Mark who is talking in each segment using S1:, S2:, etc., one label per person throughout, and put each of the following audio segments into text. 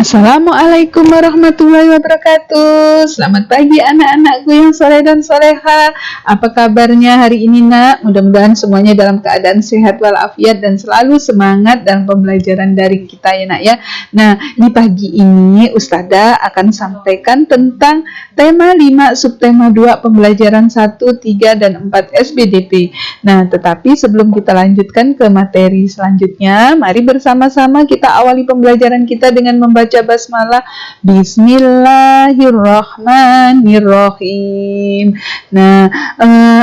S1: Assalamualaikum warahmatullahi wabarakatuh. Selamat pagi anak-anakku yang soleh dan soleha. Apa kabarnya hari ini nak? Mudah-mudahan semuanya dalam keadaan sehat walafiat dan selalu semangat dalam pembelajaran daring kita ya nak ya. Nah, di pagi ini Ustazah akan sampaikan tentang tema 5 subtema 2 pembelajaran 1, 3, dan 4 SBDP. Nah, tetapi sebelum kita lanjutkan ke materi selanjutnya, mari bersama-sama kita awali pembelajaran kita dengan membaca basmalah. Bismillahirrahmanirrahim. Nah,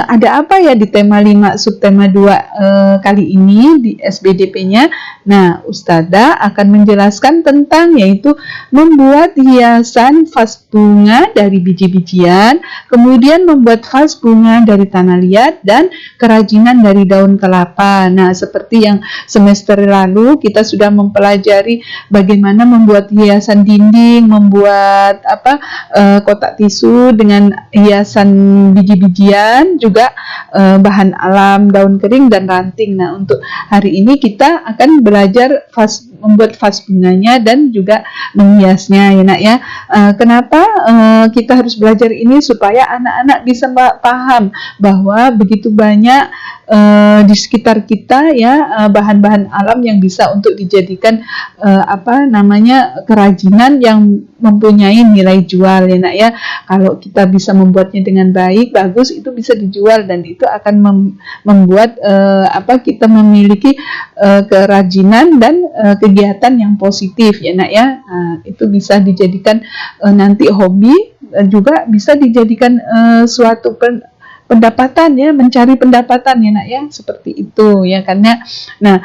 S1: ada apa ya di tema 5 subtema 2 kali ini di SBDP-nya? Nah, Ustazah akan menjelaskan tentang yaitu membuat hiasan vas bunga dari biji-bijian, kemudian membuat vas bunga dari tanah liat, dan kerajinan dari daun kelapa. Nah, seperti yang semester lalu kita sudah mempelajari bagaimana membuat hiasan dinding, membuat kotak tisu dengan hiasan biji-bijian, juga bahan alam, daun kering dan ranting. Nah, untuk hari ini kita akan belajar membuat vas bunganya dan juga menghiasnya ya nak ya. Kenapa kita harus belajar ini? Supaya anak-anak bisa paham bahwa begitu banyak di sekitar kita ya bahan-bahan alam yang bisa untuk dijadikan kerajinan yang mempunyai nilai jual ya nak ya. Kalau kita bisa membuatnya dengan baik, bagus, itu bisa dijual dan itu akan membuat kita memiliki kerajinan dan kegiatan yang positif ya nak ya. Itu bisa dijadikan nanti hobi, juga bisa dijadikan suatu pendapatan ya, mencari pendapatan ya nak ya, seperti itu ya karena. Nah,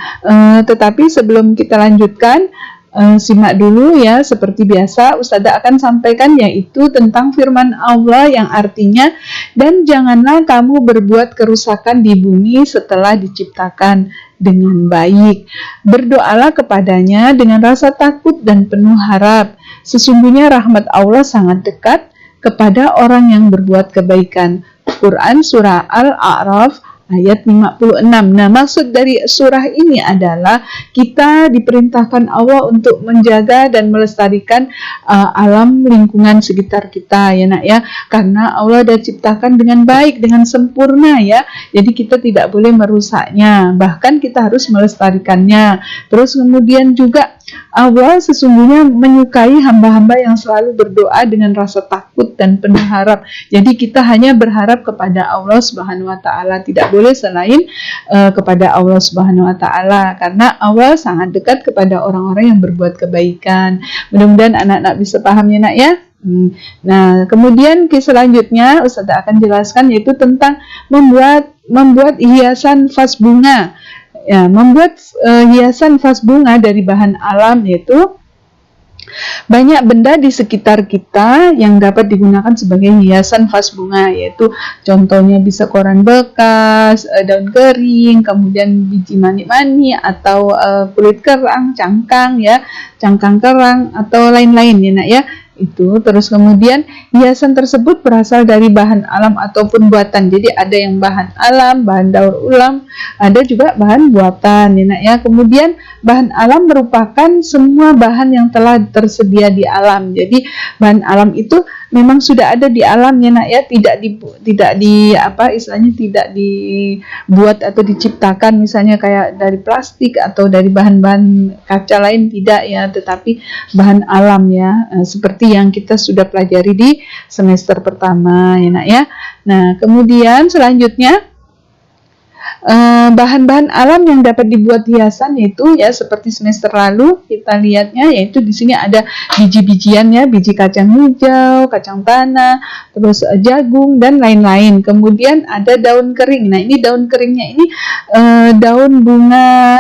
S1: tetapi sebelum kita lanjutkan, simak dulu ya, seperti biasa Ustazah akan sampaikan yaitu tentang firman Allah yang artinya, dan janganlah kamu berbuat kerusakan di bumi setelah diciptakan dengan baik. Berdoalah kepadanya dengan rasa takut dan penuh harap. Sesungguhnya rahmat Allah sangat dekat kepada orang yang berbuat kebaikan. Quran Surah Al-A'raf ayat 56. Nah, maksud dari surah ini adalah kita diperintahkan Allah untuk menjaga dan melestarikan alam lingkungan sekitar kita ya nak ya, karena Allah sudah ciptakan dengan baik, dengan sempurna ya. Jadi kita tidak boleh merusaknya, bahkan kita harus melestarikannya. Terus kemudian juga Allah sesungguhnya menyukai hamba-hamba yang selalu berdoa dengan rasa takut dan penuh harap. Jadi kita hanya berharap kepada Allah Subhanahu wa taala, tidak boleh selain kepada Allah Subhanahu wa taala, karena Allah sangat dekat kepada orang-orang yang berbuat kebaikan. Mudah-mudahan anak-anak bisa paham ya nak ya. Nah, kemudian selanjutnya Ustazah akan jelaskan yaitu tentang membuat hiasan vas bunga. Ya, membuat hiasan vas bunga dari bahan alam, yaitu banyak benda di sekitar kita yang dapat digunakan sebagai hiasan vas bunga, yaitu contohnya bisa koran bekas, daun kering, kemudian biji mani-mani atau kulit kerang, cangkang ya, cangkang kerang atau lain-lain ya nak ya. Itu terus kemudian hiasan tersebut berasal dari bahan alam ataupun buatan. Jadi ada yang bahan alam, bahan daur ulang, ada juga bahan buatan ya nak ya. Kemudian bahan alam merupakan semua bahan yang telah tersedia di alam. Jadi bahan alam itu memang sudah ada di alam ya nak ya, tidak dibuat atau diciptakan misalnya kayak dari plastik atau dari bahan-bahan kaca lain, tidak ya, tetapi bahan alam ya, seperti yang kita sudah pelajari di semester pertama ya nak ya. Nah, kemudian selanjutnya bahan-bahan alam yang dapat dibuat hiasan yaitu ya seperti semester lalu kita lihatnya, yaitu di sini ada biji-bijian ya, biji kacang hijau, kacang tanah, terus jagung dan lain-lain. Kemudian ada daun kering. Nah, ini daun keringnya ini daun bunga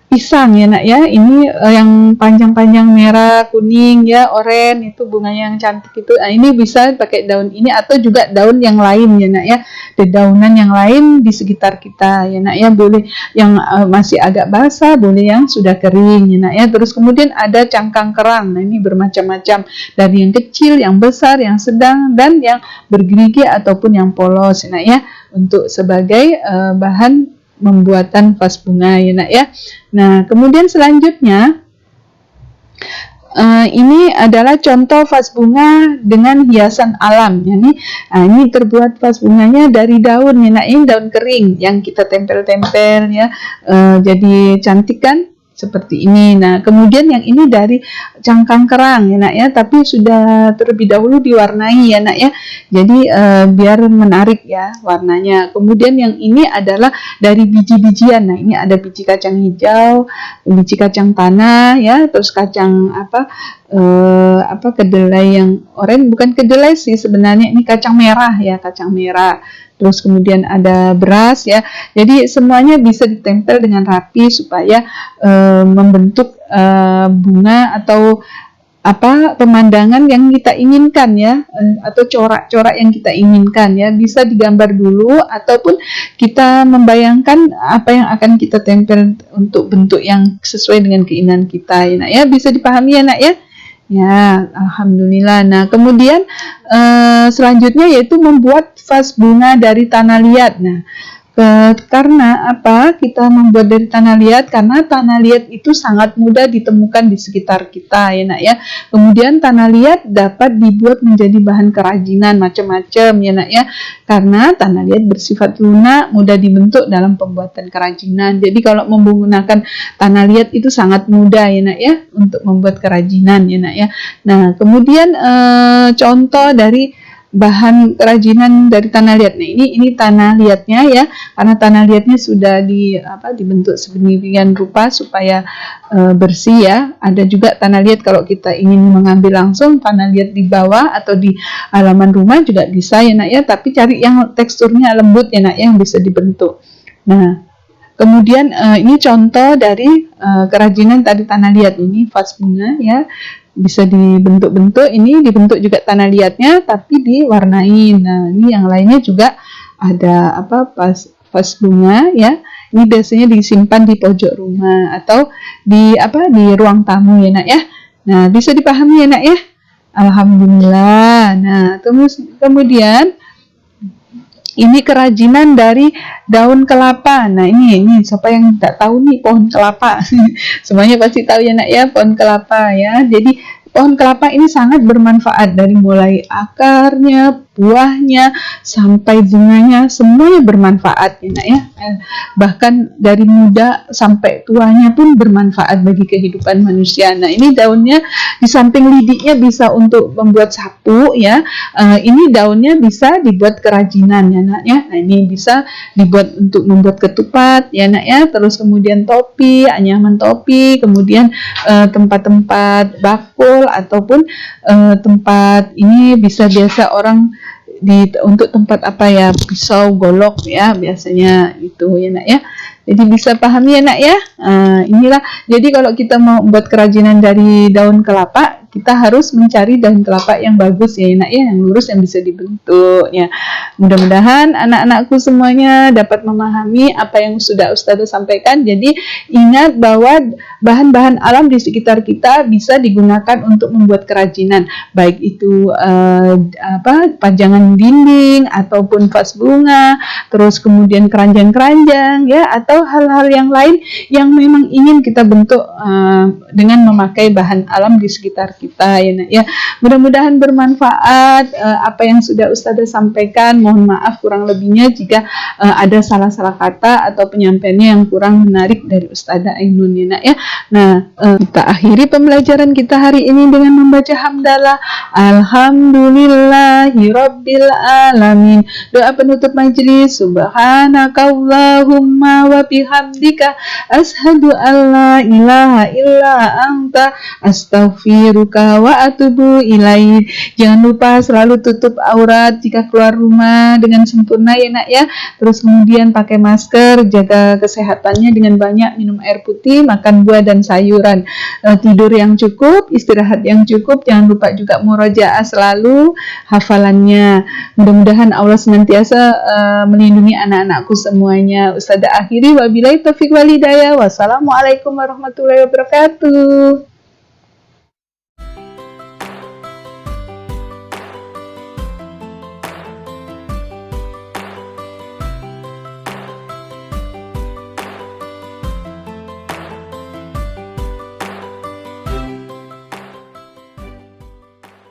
S1: pisang ya nak ya. Ini yang panjang-panjang merah, kuning ya, oranye, itu bunganya yang cantik itu. Nah, ini bisa pakai daun ini atau juga daun yang lain ya nak ya. Dedaunan yang lain di sekitar kita ya nak ya, boleh yang masih agak basah, boleh yang sudah kering ya nak ya. Terus kemudian ada cangkang kerang. Nah, ini bermacam-macam, dari yang kecil, yang besar, yang sedang, dan yang bergerigi ataupun yang polos ya nak ya, untuk sebagai bahan pembuatan vas bunga ya nak ya. Nah, kemudian selanjutnya Ini adalah contoh vas bunga dengan hiasan alam. Ini terbuat vas bunganya dari daun ya nak, ini daun kering yang kita tempel-tempel ya, jadi cantik kan seperti ini. Nah, kemudian yang ini dari cangkang kerang ya nak ya, tapi sudah terlebih dahulu diwarnai ya nak ya, jadi biar menarik ya warnanya. Kemudian yang ini adalah dari biji-bijian. Nah, ini ada biji kacang hijau, biji kacang tanah ya, terus kacang kedelai yang oranye, bukan kedelai sih sebenarnya, ini kacang merah ya, kacang merah. Terus kemudian ada beras ya, jadi semuanya bisa ditempel dengan rapi supaya membentuk bunga atau pemandangan yang kita inginkan ya, atau corak-corak yang kita inginkan ya. Bisa digambar dulu ataupun kita membayangkan apa yang akan kita tempel untuk bentuk yang sesuai dengan keinginan kita ya nak ya. Bisa dipahami ya nak ya. Ya, alhamdulillah. Nah, kemudian selanjutnya yaitu membuat vas bunga dari tanah liat. Nah, karena apa kita membuat dari tanah liat? Karena tanah liat itu sangat mudah ditemukan di sekitar kita ya nak ya. Kemudian tanah liat dapat dibuat menjadi bahan kerajinan macam-macam ya nak ya. Karena tanah liat bersifat lunak, mudah dibentuk dalam pembuatan kerajinan. Jadi kalau menggunakan tanah liat itu sangat mudah ya nak ya untuk membuat kerajinan ya nak ya. Nah, kemudian contoh dari bahan kerajinan dari tanah liat. Nah, ini tanah liatnya ya, karena tanah liatnya sudah dibentuk sedemikian rupa supaya bersih ya. Ada juga tanah liat kalau kita ingin mengambil langsung tanah liat di bawah atau di halaman rumah juga bisa ya nak ya, tapi cari yang teksturnya lembut ya nak ya, yang bisa dibentuk. Nah, kemudian ini contoh dari kerajinan tadi tanah liat. Ini vas bunga ya, bisa dibentuk-bentuk. Ini dibentuk juga tanah liatnya tapi diwarnai. Nah, ini yang lainnya juga ada vas bunga ya. Ini biasanya disimpan di pojok rumah atau di ruang tamu ya nak ya. Nah, bisa dipahami ya nak ya. Alhamdulillah. Nah, kemudian ini kerajinan dari daun kelapa. Nah, ini siapa yang tidak tahu nih pohon kelapa? Semuanya pasti tahu ya nak ya, pohon kelapa ya. Jadi pohon kelapa ini sangat bermanfaat, dari mulai akarnya, buahnya, sampai bunganya, semuanya bermanfaat ya nak ya. Bahkan dari muda sampai tuanya pun bermanfaat bagi kehidupan manusia. Nah, ini daunnya di samping lidiknya bisa untuk membuat sapu ya. Ini daunnya bisa dibuat kerajinan ya nak ya. Nah, ini bisa dibuat untuk membuat ketupat ya nak ya. Terus kemudian topi, anyaman topi, kemudian tempat-tempat bakul ataupun tempat ini bisa biasa orang untuk tempat pisau, golok ya, biasanya itu ya nak ya. Jadi bisa pahami ya nak ya. Inilah, jadi kalau kita mau buat kerajinan dari daun kelapa, kita harus mencari daun kelapa yang bagus ya nak ya, yang lurus, yang bisa dibentuk ya. Mudah-mudahan anak-anakku semuanya dapat memahami apa yang sudah Ustazah sampaikan. Jadi ingat bahwa bahan-bahan alam di sekitar kita bisa digunakan untuk membuat kerajinan, baik itu pajangan dinding ataupun vas bunga, terus kemudian keranjang-keranjang ya, atau hal-hal yang lain yang memang ingin kita bentuk dengan memakai bahan alam di sekitar kita ya nak ya. Mudah-mudahan bermanfaat apa yang sudah Ustazah sampaikan. Mohon maaf kurang lebihnya jika ada salah-salah kata atau penyampaiannya yang kurang menarik dari Ustazah Ainun ya nak ya. Nah, kita akhiri pembelajaran kita hari ini dengan membaca hamdalah. Alhamdulillahirabbil alamin. Doa penutup majelis. Subhanakallahumma wa bihamdika ashhadu an la ilaha illa anta astaghfiruka wa atubu ilaik. Jangan lupa selalu tutup aurat jika keluar rumah dengan sempurna ya nak ya. Terus kemudian pakai masker, jaga kesehatannya dengan banyak minum air putih, makan buah dan sayuran, tidur yang cukup, istirahat yang cukup. Jangan lupa juga murojaah selalu hafalannya. Mudah-mudahan Allah senantiasa melindungi anak-anakku semuanya. Ustazah akhiri, wabillahi taufiq wal hidayah. Wassalamualaikum warahmatullahi wabarakatuh.